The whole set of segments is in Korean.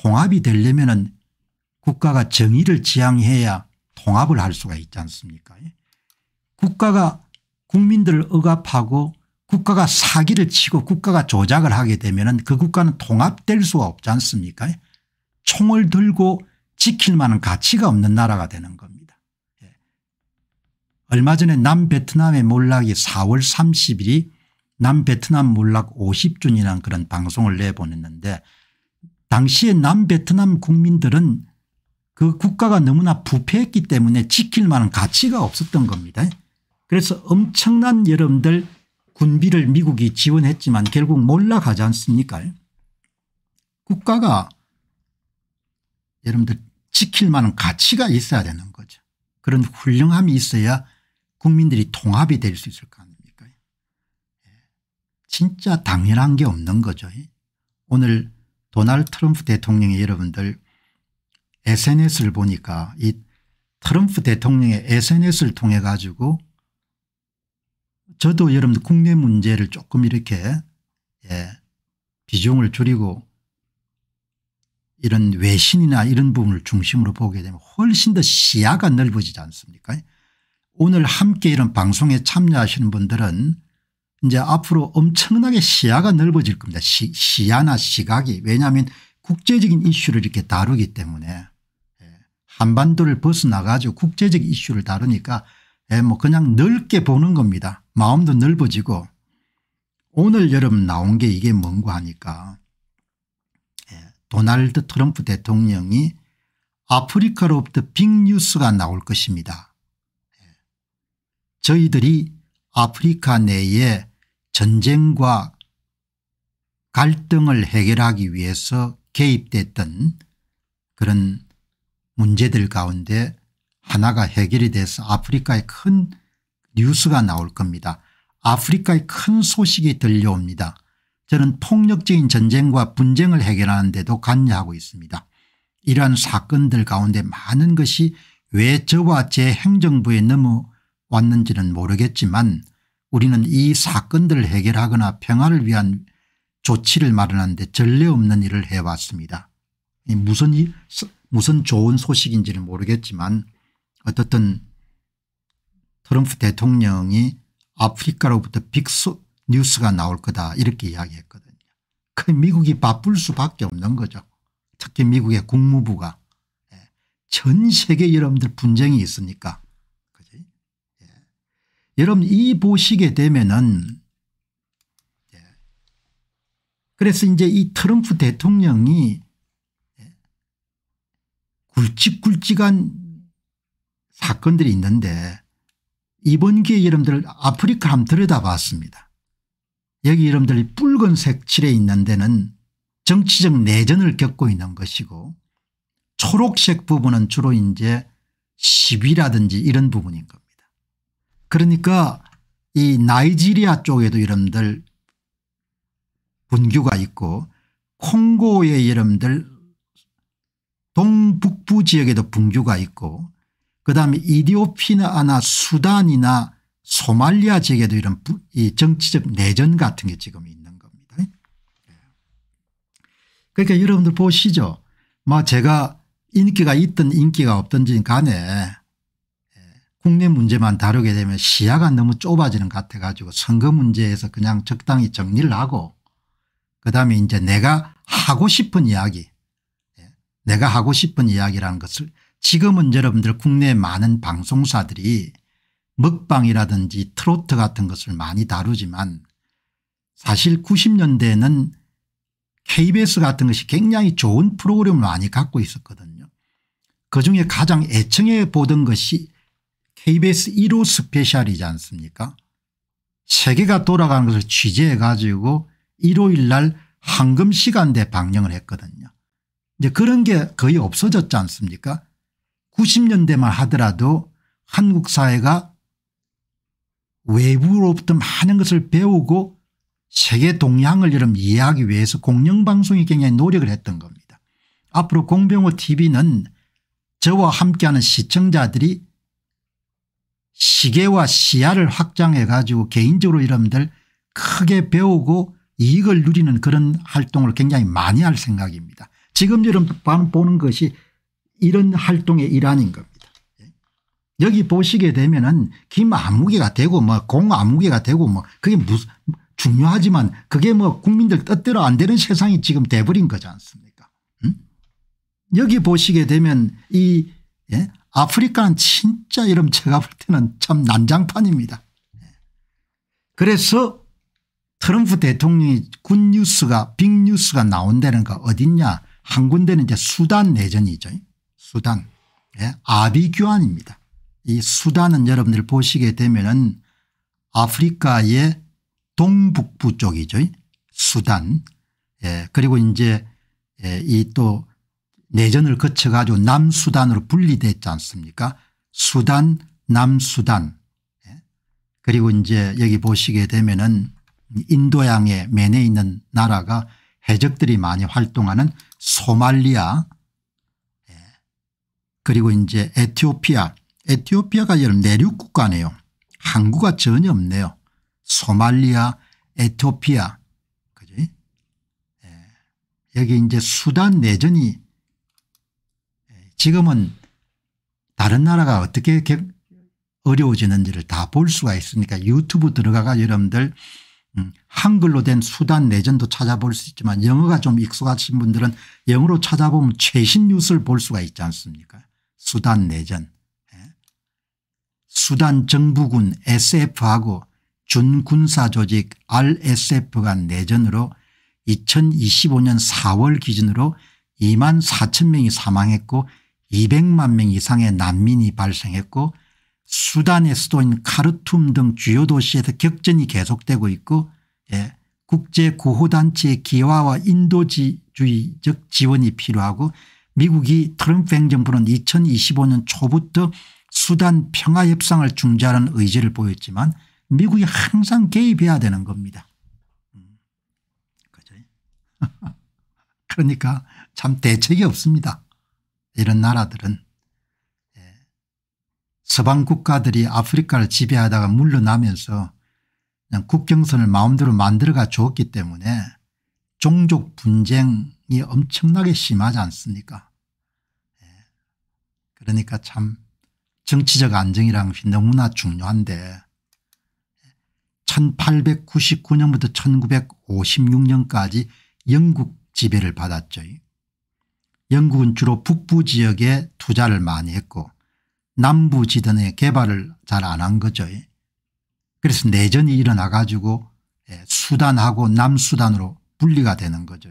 통합이 되려면은 국가가 정의를 지향해야 통합을 할 수가 있지 않습니까? 국가가 국민들을 억압하고 국가가 사기를 치고 국가가 조작을 하게 되면은 그 국가는 통합될 수가 없지 않습니까? 총을 들고 지킬 만한 가치가 없는 나라가 되는 겁니다. 얼마 전에 남베트남의 몰락이 4월 30일이 남베트남 몰락 50주년이라는 그런 방송을 내보냈는데 당시에 남베트남 국민들은 그 국가가 너무나 부패했기 때문에 지킬 만한 가치가 없었던 겁니다. 그래서 엄청난 여러분들 군비를 미국이 지원했지만 결국 몰락하지 않습니까? 국가가 여러분들 지킬 만한 가치가 있어야 되는 거죠. 그런 훌륭함이 있어야 국민들이 통합이 될 수 있을 거 아닙니까? 진짜 당연한 게 없는 거죠. 오늘 도널드 트럼프 대통령이 여러분들 SNS를 보니까 이 트럼프 대통령의 SNS를 통해 가지고 저도 여러분들 국내 문제를 조금 이렇게 비중을 줄이고 이런 외신이나 이런 부분을 중심으로 보게 되면 훨씬 더 시야가 넓어지지 않습니까? 오늘 함께 이런 방송에 참여하시는 분들은 이제 앞으로 엄청나게 시야가 넓어질 겁니다. 시야나 시각이. 왜냐하면 국제적인 이슈를 이렇게 다루기 때문에 한반도를 벗어나 가지고 국제적 이슈를 다루니까 뭐 그냥 넓게 보는 겁니다. 마음도 넓어지고 오늘 여러분 나온 게 이게 뭔가 하니까 도널드 트럼프 대통령이 아프리카로부터 빅뉴스가 나올 것입니다. 저희들이 아프리카 내에 전쟁과 갈등을 해결하기 위해서 개입됐던 그런 문제들 가운데 하나가 해결이 돼서 아프리카에 큰 뉴스가 나올 겁니다. 아프리카에 큰 소식이 들려옵니다. 저는 폭력적인 전쟁과 분쟁을 해결하는 데도 관여하고 있습니다. 이러한 사건들 가운데 많은 것이 왜 저와 제 행정부에 넘어왔는지는 모르겠지만 우리는 이 사건들을 해결하거나 평화를 위한 조치를 마련하는 데 전례 없는 일을 해왔습니다. 무슨 좋은 소식인지는 모르겠지만 어떻든 트럼프 대통령이 아프리카로부터 빅뉴스가 나올 거다 이렇게 이야기했거든요. 그 미국이 바쁠 수밖에 없는 거죠. 특히 미국의 국무부가 전 세계 여러분들 분쟁이 있으니까. 그치? 여러분 이 보시게 되면은 그래서 이제 이 트럼프 대통령이 굵직굵직한 사건들이 있는데 이번 기회에 여러분들 아프리카 한번 들여다봤습니다. 여기 여러분들이 붉은색 칠해 있는 데는 정치적 내전을 겪고 있는 것이고 초록색 부분은 주로 이제 시위라든지 이런 부분인 겁니다. 그러니까 이 나이지리아 쪽에도 여러분들 분규가 있고 콩고의 여러분들 동북부 지역에도 분규가 있고 그다음에 이디오피아나 수단이나 소말리아 지역에도 이런 이 정치적 내전 같은 게 지금 있는 겁니다. 그러니까 여러분들 보시죠. 제가 인기가 있든 인기가 없든지 간에 국내 문제만 다루게 되면 시야가 너무 좁아지는 것 같아 가지고 선거 문제에서 그냥 적당히 정리를 하고 그다음에 이제 내가 하고 싶은 이야기 내가 하고 싶은 이야기라는 것을 지금은 여러분들 국내 많은 방송사들이 먹방이라든지 트로트 같은 것을 많이 다루지만 사실 90년대에는 KBS 같은 것이 굉장히 좋은 프로그램을 많이 갖고 있었거든요. 그중에 가장 애청해 보던 것이 KBS 1호 스페셜이지 않습니까? 세계가 돌아가는 것을 취재해 가지고 일요일 날 황금 시간대 방영을 했거든요. 이제 그런 게 거의 없어졌지 않습니까? 90년대만 하더라도 한국 사회가 외부로부터 많은 것을 배우고 세계 동향을 여러분 이해하기 위해서 공영방송이 굉장히 노력을 했던 겁니다. 앞으로 공병호 TV는 저와 함께하는 시청자들이 시계와 시야를 확장해 가지고 개인적으로 여러분들 크게 배우고 이익을 누리는 그런 활동을 굉장히 많이 할 생각입니다. 지금 여러분 보는 것이 이런 활동의 일환인 겁니다. 여기 보시게 되면은 김 아무개가 되고 뭐 공 아무개가 되고 뭐 그게 무슨 중요하지만 그게 뭐 국민들 뜻대로 안 되는 세상이 지금 돼버린 거지 않습니까? 여기 보시게 되면 이 아프리카는 진짜 여러분 제가 볼 때는 참 난장판입니다. 그래서 트럼프 대통령이 굿뉴스가 빅뉴스가 나온다는 거 어딨냐 한 군데는 이제 수단 내전이죠. 수단 아비규환입니다. 이 수단은 여러분들 보시게 되면은 아프리카의 동북부 쪽이죠. 수단. 그리고 이제 이 또 내전을 거쳐 가지고 남수단으로 분리됐지 않습니까? 수단 남수단. 그리고 이제 여기 보시게 되면은 인도양의 맨에 있는 나라가 해적들이 많이 활동하는 소말리아 그리고 이제 에티오피아. 에티오피아가 여러분 내륙 국가네요. 항구가 전혀 없네요. 소말리아 에티오피아 그지? 여기 이제 수단 내전이 지금은 다른 나라가 어떻게 어려워지는지를 다 볼 수가 있으니까 유튜브 들어가가 여러분들 한글로 된 수단 내전도 찾아볼 수 있지만 영어가 좀 익숙하신 분들은 영어로 찾아보면 최신 뉴스를 볼 수가 있지 않습니까? 수단 내전. 수단 정부군 SF하고 준군사 조직 RSF 간 내전으로 2025년 4월 기준으로 2만 4천 명이 사망했고 200만 명 이상의 난민이 발생했고 수단의 수도인 카르툼 등 주요 도시에서 격전이 계속되고 있고 국제구호단체의 기여와 인도주의적 지원이 필요하고 미국이 트럼프 행정부는 2025년 초부터 수단 평화협상을 중재하는 의지를 보였지만 미국이 항상 개입해야 되는 겁니다. 그죠? 그러니까 참 대책이 없습니다. 이런 나라들은. 서방 국가들이 아프리카를 지배하다가 물러나면서 그냥 국경선을 마음대로 만들어가 줬기 때문에 종족 분쟁이 엄청나게 심하지 않습니까? 그러니까 참 정치적 안정이라는 것이 너무나 중요한데 1899년부터 1956년까지 영국 지배를 받았죠. 영국은 주로 북부 지역에 투자를 많이 했고 남부 지단의 개발을 잘 안 한 거죠. 그래서 내전이 일어나 가지고 수단하고 남수단으로 분리가 되는 거죠.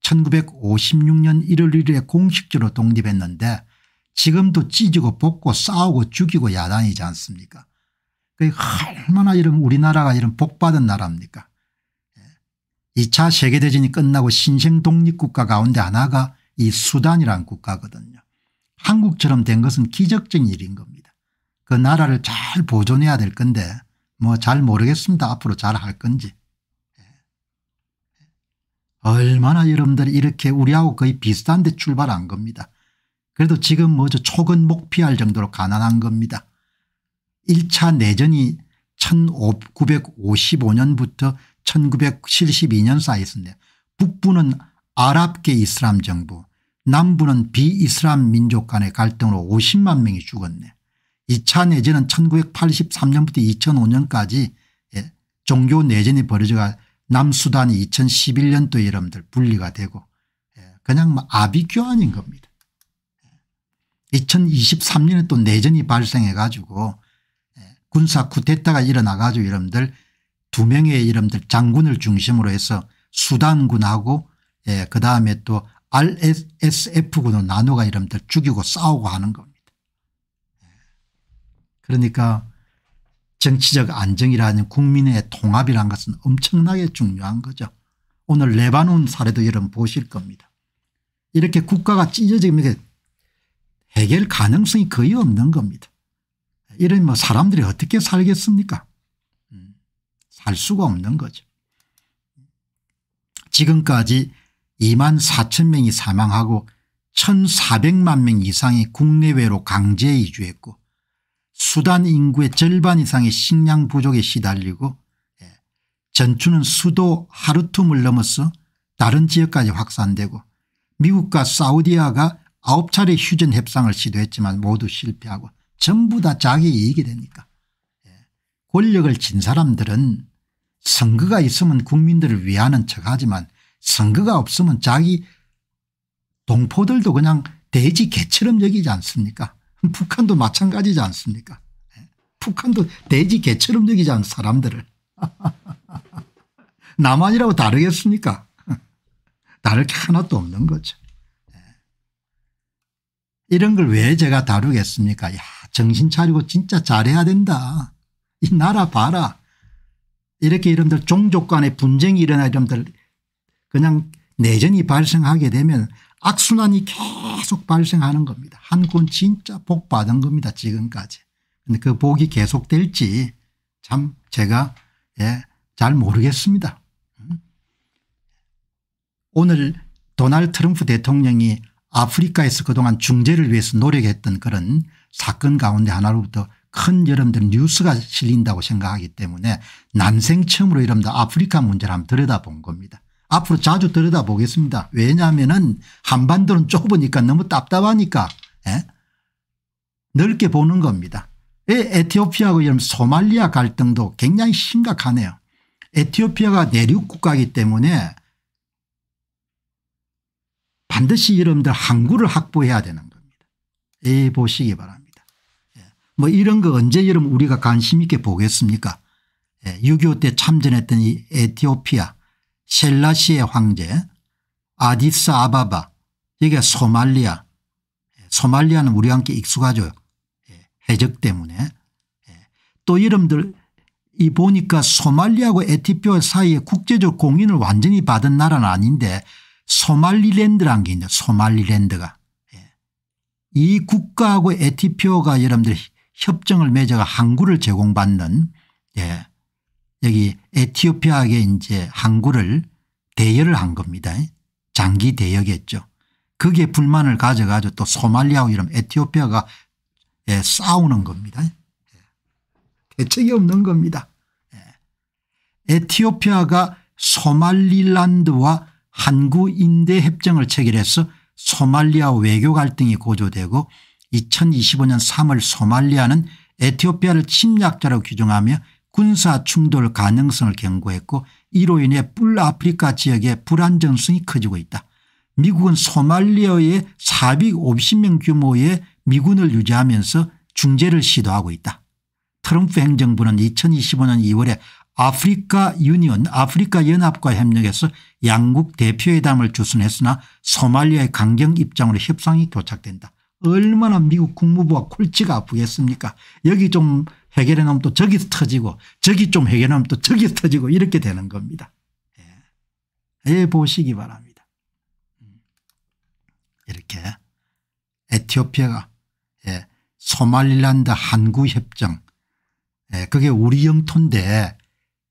1956년 1월 1일에 공식적으로 독립했는데 지금도 찢고 볶고 싸우고 죽이고 야단이지 않습니까? 얼마나 이런 우리나라가 이런 복받은 나라입니까? 2차 세계대전이 끝나고 신생 독립국가 가운데 하나가 이 수단이라는 국가거든요. 한국처럼 된 것은 기적적인 일인 겁니다. 그 나라를 잘 보존해야 될 건데 뭐 잘 모르겠습니다. 앞으로 잘 할 건지. 얼마나 여러분들이 이렇게 우리하고 거의 비슷한 데 출발한 겁니다. 그래도 지금 뭐죠 초건 목피할 정도로 가난한 겁니다. 1차 내전이 1955년부터 1972년 사이에 있었는데 북부는 아랍계 이슬람 정부 남부는 비이슬람 민족 간의 갈등으로 50만 명이 죽었네. 2차 내전은 1983년부터 2005년까지 종교 내전이 벌어져가 남수단이 2011년도에 여러분들 분리가 되고 그냥 아비규환인 겁니다. 2023년에 또 내전이 발생해 가지고 군사 쿠데타가 일어나 가지고 여러분들 2명의 여러분들 장군을 중심으로 해서 수단군하고 그다음에 또 RSF군으로 나누가 여러분들 죽이고 싸우고 하는 겁니다. 그러니까 정치적 안정이라는 국민의 통합이라는 것은 엄청나게 중요한 거죠. 오늘 레바논 사례도 여러분 보실 겁니다. 이렇게 국가가 찢어지면 해결 가능성이 거의 없는 겁니다. 이런 뭐 사람들이 어떻게 살겠습니까? 살 수가 없는 거죠. 지금까지 2만 4천 명이 사망하고 1,400만 명 이상이 국내외로 강제 이주했고 수단 인구의 절반 이상이 식량 부족에 시달리고 전투는 수도 하르툼을 넘어서 다른 지역까지 확산되고 미국과 사우디아가 9차례 휴전 협상을 시도했지만 모두 실패하고 전부 다 자기 이익이 되니까. 권력을 진 사람들은 선거가 있으면 국민들을 위하는 척하지만 선거가 없으면 자기 동포들도 그냥 돼지 개처럼 여기지 않습니까? 북한도 마찬가지지 않습니까? 북한도 돼지 개처럼 여기지 않는 사람들을. 남한이라고 다르겠습니까? 다를 게 하나도 없는 거죠. 이런 걸 왜 제가 다루겠습니까? 야, 정신 차리고 진짜 잘해야 된다. 이 나라 봐라. 이렇게 이름들 종족 간의 분쟁이 일어나 이름들 그냥 내전이 발생하게 되면 악순환이 계속 발생하는 겁니다. 한국은 진짜 복 받은 겁니다. 지금까지. 근데 그 복이 계속될지 참 제가 잘 모르겠습니다. 오늘 도널드 트럼프 대통령이 아프리카에서 그동안 중재를 위해서 노력했던 그런 사건 가운데 하나로부터 큰 여러분들 뉴스가 실린다고 생각하기 때문에 난생 처음으로 여러분들 아프리카 문제를 한번 들여다본 겁니다. 앞으로 자주 들여다보겠습니다. 왜냐하면 한반도는 좁으니까 너무 답답하니까 넓게 보는 겁니다. 에티오피아하고 이런 소말리아 갈등도 굉장히 심각하네요. 에티오피아가 내륙 국가이기 때문에 반드시 여러분들 항구를 확보해야 되는 겁니다. 보시기 바랍니다. 뭐 이런 거 언제 여러분 우리가 관심 있게 보겠습니까? 6.25 때 참전했던 이 에티오피아 셀라시의 황제 아디스 아바바 여기가 소말리아 소말리아는 우리와 함께 익숙하죠. 해적 때문에. 또 여러분들 이 보니까 소말리아하고 에티오피아 사이에 국제적 공인을 완전히 받은 나라는 아닌데 소말리랜드라는 게 있네요. 소말리랜드가. 이 국가하고 에티오피아가 여러분들 협정을 맺어가 항구를 제공받는 여기 에티오피아에게 이제 항구를 대여를 한 겁니다. 장기 대여겠죠. 거기에 불만을 가져가지고 또 소말리아하고 이런 에티오피아가 싸우는 겁니다. 대책이 없는 겁니다. 에티오피아가 소말리랜드와 항구 인대 협정을 체결해서 소말리아 외교 갈등이 고조되고 2025년 3월 소말리아는 에티오피아를 침략자로 규정하며 군사 충돌 가능성을 경고했고 이로 인해 북아프리카 지역의 불안정성이 커지고 있다. 미국은 소말리아에 450명 규모의 미군을 유지하면서 중재를 시도하고 있다. 트럼프 행정부는 2025년 2월에 아프리카 유니언 아프리카 연합과 협력해서 양국 대표회담을 주선했으나 소말리아의 강경 입장으로 협상이 교착된다. 얼마나 미국 국무부가 골치가 아프겠습니까? 여기 좀 해결해 놓으면 또 저기서 터지고 저기 좀 해결해 놓으면 또 저기서 터지고 이렇게 되는 겁니다. 보시기 바랍니다. 이렇게 에티오피아가 소말리랜드 항구협정 그게 우리 영토인데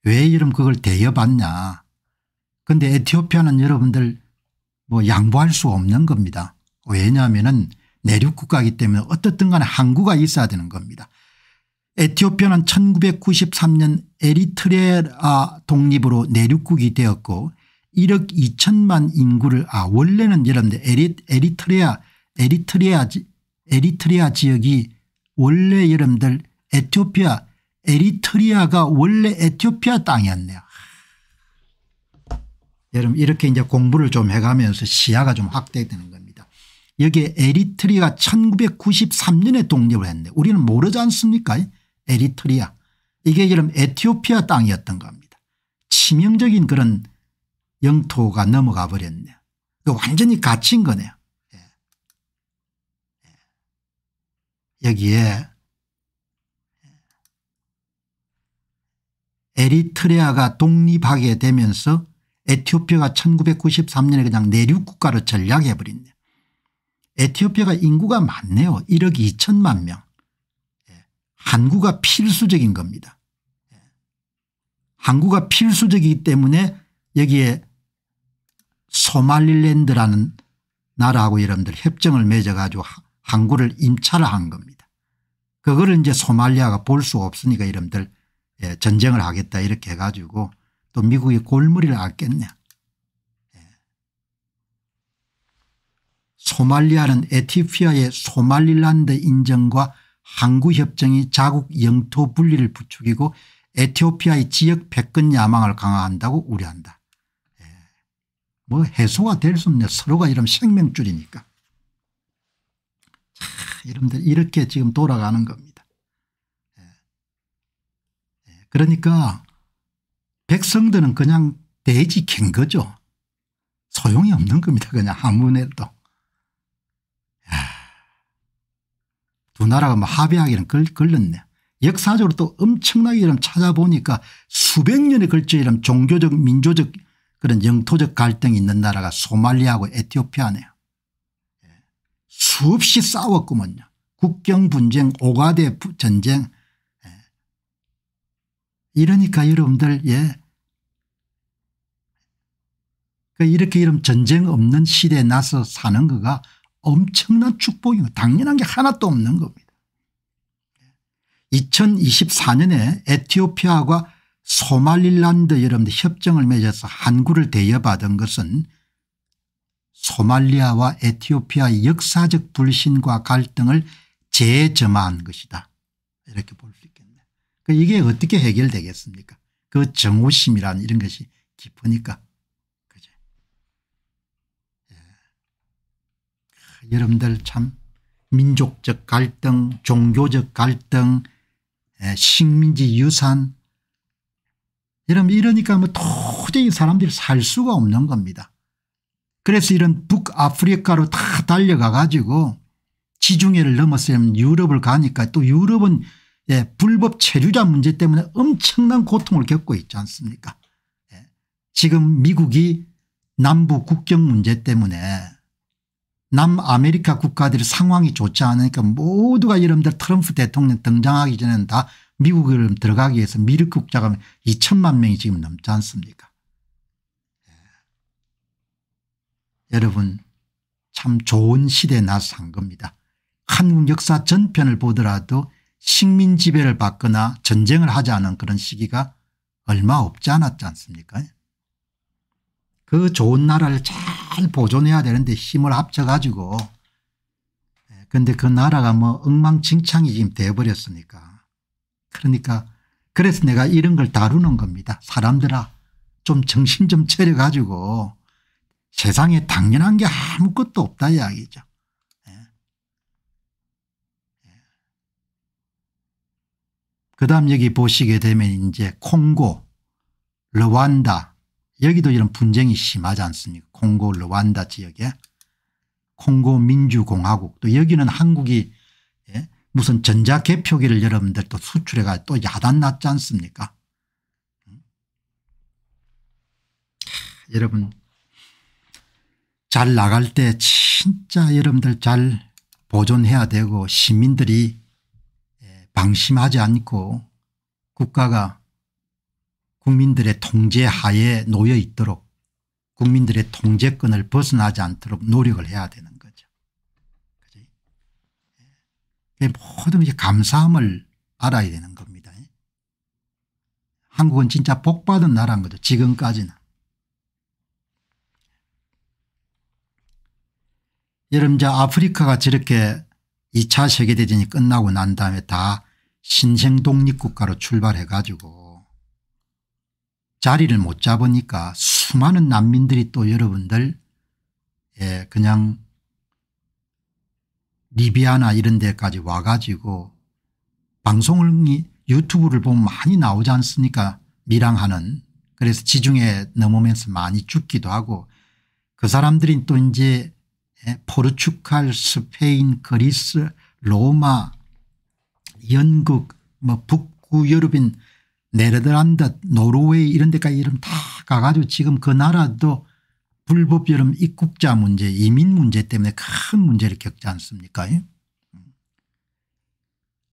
왜 이런 그걸 대여받냐. 그런데 에티오피아는 여러분들 뭐 양보할 수 없는 겁니다. 왜냐하면 내륙 국가이기 때문에 어떻든 간에 항구가 있어야 되는 겁니다. 에티오피아는 1993년 에리트레아 독립으로 내륙국이 되었고 1억 2천만 인구를 원래는 여러분들 에리트리아 지역이 원래 여러분들 에리트리아가 원래 에티오피아 땅이었네요. 여러분 이렇게 이제 공부를 좀 해가면서 시야가 좀 확대되는 겁니다. 여기에 에리트리아가 1993년에 독립을 했는데 우리는 모르지 않습니까? 에리트리아. 이게 여러분 에티오피아 땅이었던 겁니다. 치명적인 그런 영토가 넘어가 버렸네요. 완전히 갇힌 거네요. 여기에 에리트레아가 독립하게 되면서 에티오피아가 1993년에 그냥 내륙 국가로 전락해 버렸네요. 에티오피아가 인구가 많네요. 1억 2천만 명. 항구가 필수적인 겁니다. 항구가 필수적이기 때문에 여기에 소말리랜드라는 나라하고 여러분들 협정을 맺어가지고 항구를 임차를 한 겁니다. 그거를 이제 소말리아가 볼 수 없으니까 여러분들 전쟁을 하겠다 이렇게 해가지고 또 미국이 골머리를 앓겠네. 소말리아는 에티오피아의 소말릴랜드 인정과 항구협정이 자국 영토 분리를 부추기고 에티오피아의 지역 패권 야망을 강화한다고 우려한다. 뭐 해소가 될 수 없네. 서로가 이런 생명줄이니까. 여러분들 이렇게 지금 돌아가는 겁니다. 그러니까 백성들은 그냥 돼지 캔 거죠. 소용이 없는 겁니다. 그냥 아무나 해도. 두 나라가 뭐 합의하기는 걸렸네. 역사적으로 또 엄청나게 이런 찾아보니까 수백 년에 걸쳐 이런 종교적 민족적 그런 영토적 갈등이 있는 나라가 소말리아하고 에티오피아네요. 수없이 싸웠구먼요. 국경 분쟁, 오가데 전쟁. 이러니까 여러분들 이렇게 이런 전쟁 없는 시대에 나서 사는 거가 엄청난 축복이고 당연한 게 하나도 없는 겁니다. 2024년에 에티오피아와 소말릴랜드 여러분들 협정을 맺어서 항구를 대여받은 것은 소말리아와 에티오피아의 역사적 불신과 갈등을 재점화한 것이다. 이렇게 볼 수 있겠네요. 이게 어떻게 해결되겠습니까? 그 정오심이라는 이런 것이 깊으니까. 그죠? 여러분들 참 민족적 갈등, 종교적 갈등, 식민지 유산 여러분 이러니까 뭐 도저히 사람들이 살 수가 없는 겁니다. 그래서 이런 북아프리카로 다 달려가 가지고 지중해를 넘어서면 유럽을 가니까 또 유럽은 불법 체류자 문제 때문에 엄청난 고통을 겪고 있지 않습니까? 지금 미국이 남부 국경 문제 때문에 남아메리카 국가들이 상황이 좋지 않으니까 모두가 여러분들 트럼프 대통령 등장하기 전에는 다 미국을 들어가기 위해서 미륵 국자가 2천만 명이 지금 넘지 않습니까? 여러분 참 좋은 시대에 나서 산 겁니다. 한국 역사 전편을 보더라도 식민 지배를 받거나 전쟁을 하지 않은 그런 시기가 얼마 없지 않았지 않습니까? 그 좋은 나라를 잘 보존해야 되는데 힘을 합쳐 가지고 그런데 그 나라가 뭐 엉망진창이 지금 돼버렸으니까 그러니까 그래서 내가 이런 걸 다루는 겁니다. 사람들아 좀 정신 좀 차려 가지고 세상에 당연한 게 아무것도 없다 이야기죠. 그다음 여기 보시게 되면 이제 콩고 르완다 여기도 이런 분쟁이 심하지 않습니까? 콩고 르완다 지역에 콩고 민주공화국 또 여기는 한국이 무슨 전자개표기를 여러분들 또 수출해가 또 야단 났지 않습니까? 여러분 잘 나갈 때 진짜 여러분들 잘 보존해야 되고 시민들이 방심하지 않고 국가가 국민들의 통제 하에 놓여 있도록 국민들의 통제권을 벗어나지 않도록 노력을 해야 되는 거죠. 모든 이제 감사함을 알아야 되는 겁니다. 한국은 진짜 복받은 나라인 거죠. 지금까지는. 여러분 이제 아프리카가 저렇게 2차 세계대전이 끝나고 난 다음에 다 신생 독립국가로 출발해 가지고 자리를 못 잡으니까 수많은 난민들이 또 여러분들 그냥 리비아나 이런 데까지 와 가지고 방송을 유튜브를 보면 많이 나오지 않습니까? 밀항하는. 그래서 지중해 넘으면서 많이 죽기도 하고 그 사람들이 또 이제 포르투갈, 스페인, 그리스, 로마, 영국, 뭐 북구 유럽인 네덜란드, 노르웨이 이런 데까지 이름 다 가가지고 지금 그 나라도 불법 여름 입국자 문제, 이민 문제 때문에 큰 문제를 겪지 않습니까?